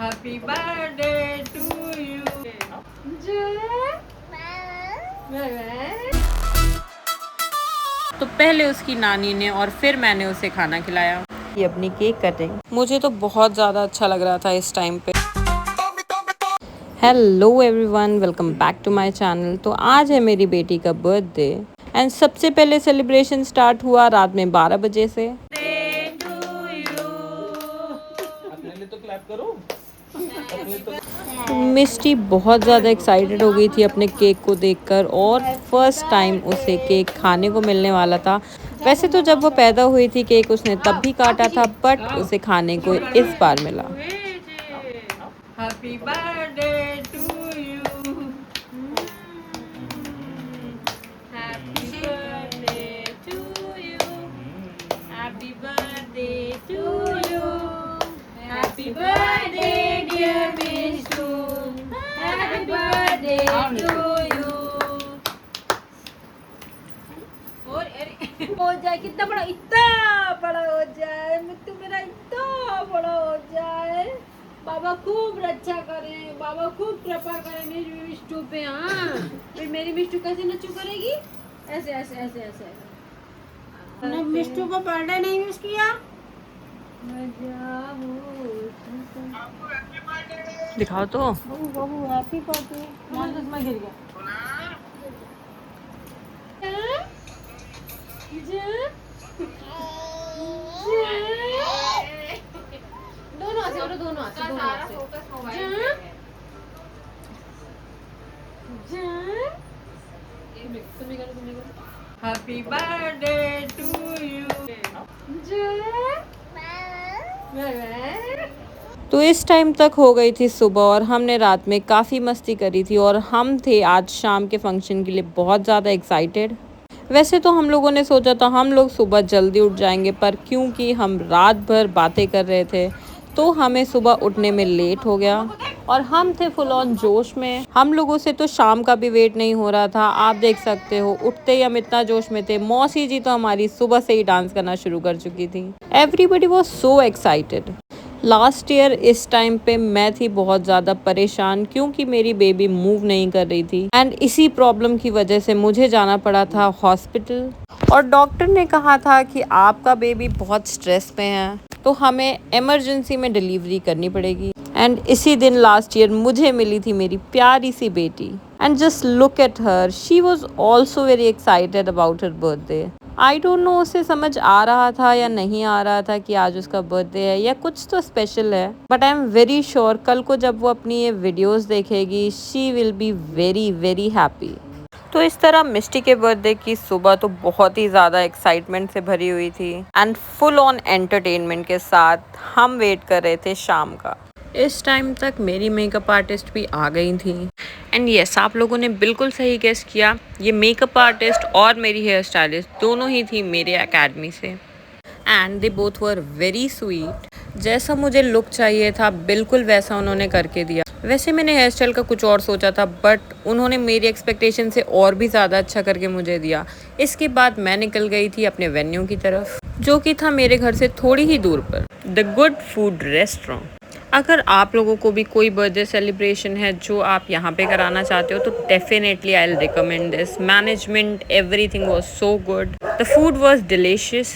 Happy birthday to you. तो पहले उसकी नानी ने और फिर मैंने उसे खाना खिलाया। ये अपनी केक कटिंग मुझे तो बहुत ज़्यादा अच्छा लग रहा था इस टाइम पे। Hello everyone, welcome back to my channel. तो आज है मेरी बेटी का बर्थडे एंड सबसे पहले सेलिब्रेशन स्टार्ट हुआ रात में 12 बजे से। मिस्टी बहुत ज़्यादा एक्साइटेड हो गई थी अपने केक को देखकर और फर्स्ट टाइम उसे केक खाने को मिलने वाला था। वैसे तो जब वो पैदा हुई थी केक उसने तब भी काटा था, बट उसे खाने को इस बार मिला। Happy birthday to you, happy birthday to you, happy birthday to you, happy birthday dear मिस्टू, हैप्पी बर्थडे टू यू। और हो जाए कितना बड़ा, इतना बड़ा हो जाए, मिट्टू मेरा इतना बड़ा हो जाए। बाबा खूब रक्षा करे, बाबा खूब कृपा करे मेरी मिष्टू पे। हाँ, फिर मेरी मिष्टू कैसे नचू करेगी? ऐसे ऐसे ऐसे ऐसे। हमने मिष्टू को बर्थडे नहीं विश किया। दिखाओ तो। बाबू हैप्पी बर्थडे। मान चश्मा गिर गया। दोनों आसे, और दोनों आसे, दोनों आसे। Happy birthday to you. तो इस टाइम तक हो गई थी सुबह और हमने रात में काफ़ी मस्ती करी थी और हम थे आज शाम के फंक्शन के लिए बहुत ज़्यादा एक्साइटेड। वैसे तो हम लोगों ने सोचा था हम लोग सुबह जल्दी उठ जाएंगे, पर क्योंकि हम रात भर बातें कर रहे थे तो हमें सुबह उठने में लेट हो गया और हम थे फुल ऑन जोश में। हम लोगों से तो शाम का भी वेट नहीं हो रहा था। आप देख सकते हो उठते ही हम इतना जोश में थे। मौसी जी तो हमारी सुबह से ही डांस करना शुरू कर चुकी थी। Everybody was so excited. Last year इस टाइम पे मैं थी बहुत ज़्यादा परेशान क्योंकि मेरी बेबी मूव नहीं कर रही थी एंड इसी प्रॉब्लम की वजह से मुझे जाना पड़ा था हॉस्पिटल और डॉक्टर ने कहा था कि आपका बेबी बहुत स्ट्रेस में है तो हमें इमरजेंसी में डिलीवरी करनी पड़ेगी। एंड इसी दिन लास्ट ईयर मुझे मिली थी मेरी प्यारी सी बेटी and just look at her, she was also very excited about her birthday. I don't know उसे समझ आ रहा था या नहीं आ रहा था कि आज उसका बर्थडे है या कुछ तो स्पेशल है, but I am very sure कल को जब वो अपनी ये वीडियोस देखेगी she will be very very happy. तो इस तरह मिस्टी के बर्थडे की सुबह तो बहुत ही ज़्यादा एक्साइटमेंट से भरी हुई थी एंड फुल ऑन एंटरटेनमेंट के साथ हम वेट कर रहे थे शाम का। इस टाइम तक मेरी मेकअप आर्टिस्ट भी आ गई थी एंड यस, आप लोगों ने बिल्कुल सही गेस किया, ये मेकअप आर्टिस्ट और मेरी हेयर स्टाइलिस्ट दोनों ही थी मेरे एकेडमी से and they both were very sweet. जैसा मुझे लुक चाहिए था बिल्कुल वैसा उन्होंने करके दिया। वैसे मैंने हेयर स्टाइल का कुछ और सोचा था बट उन्होंने मेरी एक्सपेक्टेशन से और भी ज़्यादा अच्छा करके मुझे दिया। इसके बाद मैं निकल गई थी अपने वेन्यू की तरफ जो कि था मेरे घर से थोड़ी ही दूर पर, द गुड फूड रेस्टोरेंट। अगर आप लोगों को भी कोई बर्थडे सेलिब्रेशन है जो आप यहाँ पे कराना चाहते हो तो definitely I will recommend this. Management, everything was so good, the food was delicious.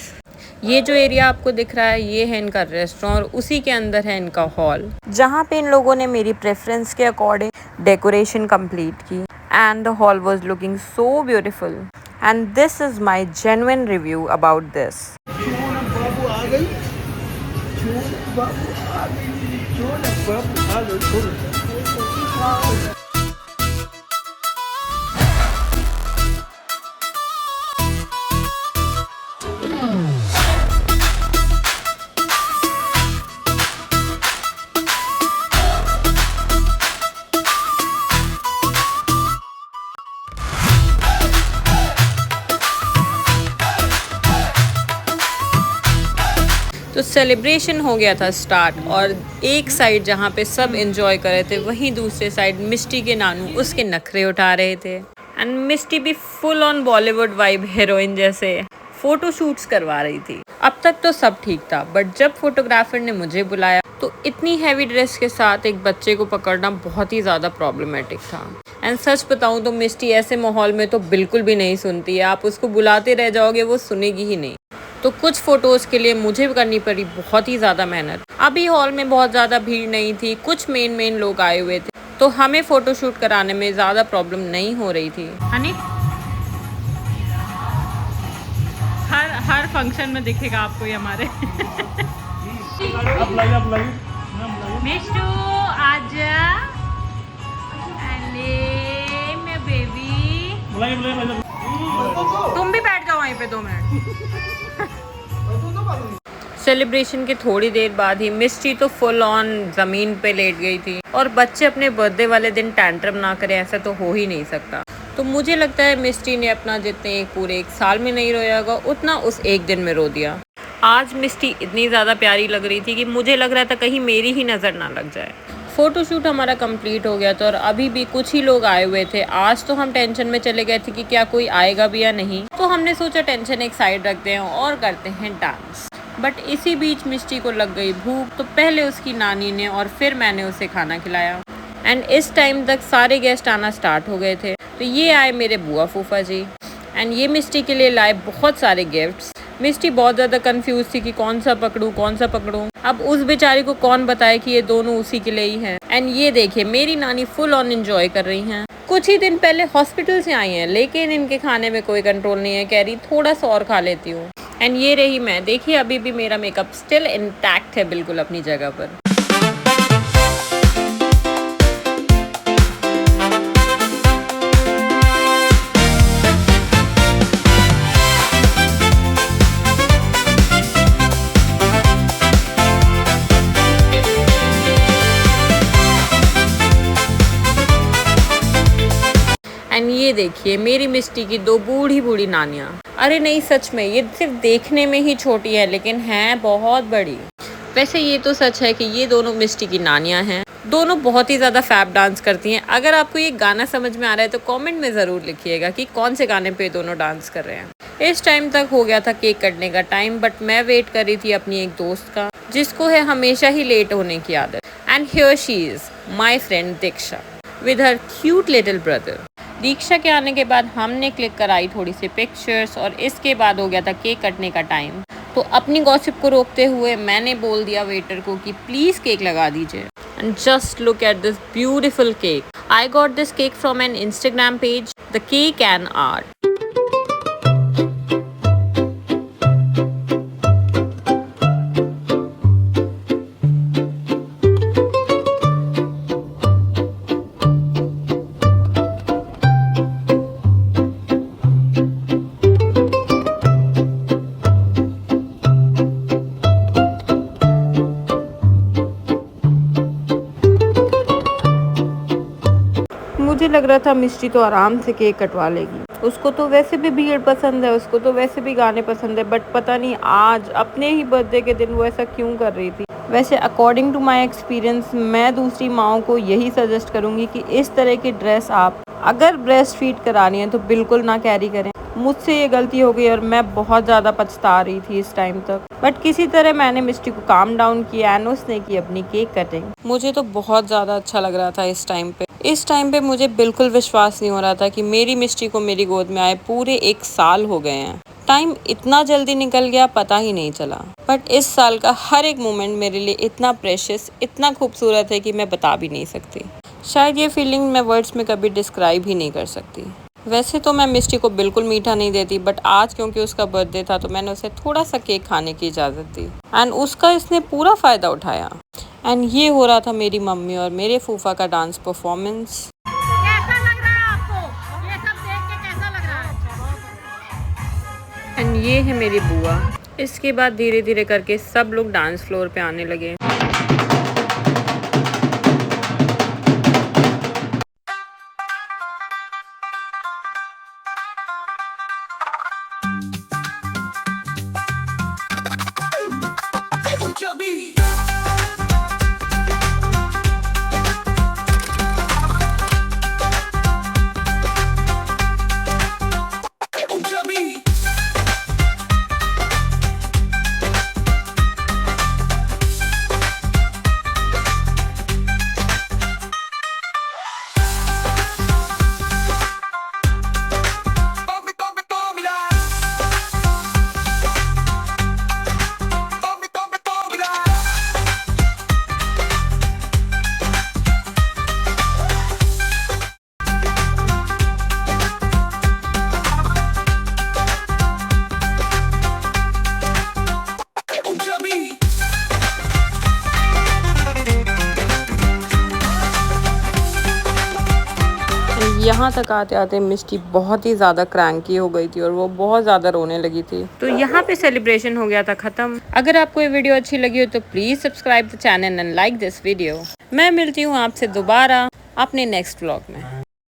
ये जो एरिया आपको दिख रहा है ये है इनका रेस्टोरेंट और उसी के अंदर है इनका हॉल जहाँ पे इन लोगों ने मेरी प्रेफरेंस के अकॉर्डिंग डेकोरेशन कंप्लीट की and the hall was looking so beautiful and this is my genuine review about this. तो सेलिब्रेशन हो गया था स्टार्ट और एक साइड जहाँ पे सब एंजॉय कर रहे थे वहीं दूसरे साइड मिस्टी के नानू उसके नखरे उठा रहे थे एंड मिस्टी भी full on Bollywood vibe heroine जैसे फोटो शूट्स करवा रही थी। अब तक तो सब ठीक था बट जब फोटोग्राफर ने मुझे बुलाया तो इतनी हैवी ड्रेस के साथ एक बच्चे को पकड़ना बहुत ही ज़्यादा प्रॉब्लमेटिक था। एंड सच बताऊँ तो मिष्टी ऐसे माहौल में तो बिल्कुल भी नहीं सुनती है, आप उसको बुलाते रह जाओगे वो सुनेगी ही नहीं। तो कुछ फ़ोटोज़ के लिए मुझे करनी पड़ी बहुत ही ज़्यादा मेहनत। अभी हॉल में बहुत ज़्यादा भीड़ नहीं थी, कुछ मेन लोग आए हुए थे, तो हमें फ़ोटोशूट कराने में ज़्यादा प्रॉब्लम नहीं हो रही थी। हर फंक्शन में दिखेगा आपको ये हमारे। मिष्टू आजा, अले मैं बेबी, तुम भी बैठ जाओ वहीं पे 2 मिनट। सेलिब्रेशन के थोड़ी देर बाद ही मिष्टी तो फुल ऑन जमीन पे लेट गई थी, और बच्चे अपने बर्थडे वाले दिन टैंट्रम ना करें ऐसा तो हो ही नहीं सकता। तो मुझे लगता है मिष्टी ने अपना जितने पूरे 1 साल में नहीं रोया होगा उतना उस एक दिन में रो दिया। आज मिष्टी इतनी ज़्यादा प्यारी लग रही थी कि मुझे लग रहा था कहीं मेरी ही नज़र ना लग जाए। फ़ोटोशूट हमारा कंप्लीट हो गया था और अभी भी कुछ ही लोग आए हुए थे। आज तो हम टेंशन में चले गए थे कि क्या कोई आएगा भी या नहीं, तो हमने सोचा टेंशन एक साइड रखते हैं और करते हैं डांस। बट इसी बीच मिष्टी को लग गई भूख, तो पहले उसकी नानी ने और फिर मैंने उसे खाना खिलाया। एंड इस टाइम तक सारे गेस्ट आना स्टार्ट हो गए थे। तो ये आए मेरे बुआ फूफा जी, एंड ये मिष्टी के लिए लाए बहुत सारे गिफ्ट्स। मिष्टी बहुत ज़्यादा कंफ्यूज थी कि कौन सा पकड़ूं। अब उस बेचारी को कौन बताए कि ये दोनों उसी के लिए ही हैं। एंड ये देखिए मेरी नानी फुल ऑन एंजॉय कर रही हैं। कुछ ही दिन पहले हॉस्पिटल से आई हैं, लेकिन इनके खाने में कोई कंट्रोल नहीं है, कह रही थोड़ा सा और खा लेती हूँ। एंड ये रही मैं, देखिए अभी भी मेरा मेकअप स्टिल इंटैक्ट है, बिल्कुल अपनी जगह पर। एंड ये देखिए मेरी मिष्टी की 2 बूढ़ी नानियाँ। अरे नहीं सच में ये सिर्फ देखने में ही छोटी है लेकिन हैं बहुत बड़ी। वैसे ये तो सच है कि ये दोनों मिष्टी की नानियाँ हैं। दोनों बहुत ही ज़्यादा फैब डांस करती हैं। अगर आपको ये गाना समझ में आ रहा है तो कमेंट में ज़रूर लिखिएगा कि कौन से गाने पे दोनों डांस कर रहे हैं। इस टाइम तक हो गया था केक कटने का टाइम, बट मैं वेट कर रही थी अपनी एक दोस्त का जिसको है हमेशा ही लेट होने की आदत। And here she is my friend Diksha with her cute little brother. Diksha के आने के बाद हमने क्लिक कराई थोड़ी सी पिक्चर्स और इसके बाद हो गया था केक कटने का टाइम। तो अपनी गॉसिप को रोकते हुए मैंने बोल दिया वेटर को कि प्लीज़ केक लगा दीजिए। And just look at this beautiful cake. I got this cake from an Instagram page, the cake and art. मुझे लग रहा था मिष्टी तो आराम से केक कटवा लेगी, उसको तो वैसे भी भीड़ पसंद है, उसको तो वैसे भी गाने पसंद है, बट पता नहीं आज अपने ही बर्थडे के दिन वो ऐसा क्यों कर रही थी। वैसे अकॉर्डिंग टू माय एक्सपीरियंस मैं दूसरी माओं को यही सजेस्ट करूँगी कि इस तरह की ड्रेस आप अगर ब्रेस्ट फीड करानी है तो बिल्कुल ना कैरी करें। मुझसे ये गलती हो गई और मैं बहुत ज़्यादा पछता रही थी इस टाइम तक, बट किसी तरह मैंने मिष्टी को काम डाउन किया एंड उसने की अपनी केक कटिंग। मुझे तो बहुत ज़्यादा अच्छा लग रहा था इस टाइम पे मुझे बिल्कुल विश्वास नहीं हो रहा था कि मेरी मिष्टी को मेरी गोद में आए पूरे 1 साल हो गए हैं। टाइम इतना जल्दी निकल गया पता ही नहीं चला, बट इस साल का हर एक मोमेंट मेरे लिए इतना प्रेशियस, इतना खूबसूरत है कि मैं बता भी नहीं सकती। शायद ये फीलिंग मैं वर्ड्स में कभी डिस्क्राइब ही नहीं कर सकती। वैसे तो मैं मिष्टी को बिल्कुल मीठा नहीं देती, बट आज क्योंकि उसका बर्थडे था तो मैंने उसे थोड़ा सा केक खाने की इजाज़त दी एंड उसका इसने पूरा फ़ायदा उठाया। एंड ये हो रहा था मेरी मम्मी और मेरे फूफा का डांस परफॉर्मेंस। कैसा लग रहा है आपको? ये सब देख के कैसा लग रहा है? एंड ये है मेरी बुआ। इसके बाद धीरे धीरे करके सब लोग डांस फ्लोर पे आने लगे। यहाँ तक आते आते मिष्टी बहुत ही ज़्यादा क्रैंकी हो गई थी और वो बहुत ज़्यादा रोने लगी थी। तो यहाँ पे सेलिब्रेशन हो गया था ख़त्म। अगर आपको ये वीडियो अच्छी लगी हो तो please subscribe the channel and like this video. मैं मिलती हूँ आपसे दोबारा अपने नेक्स्ट व्लॉग में।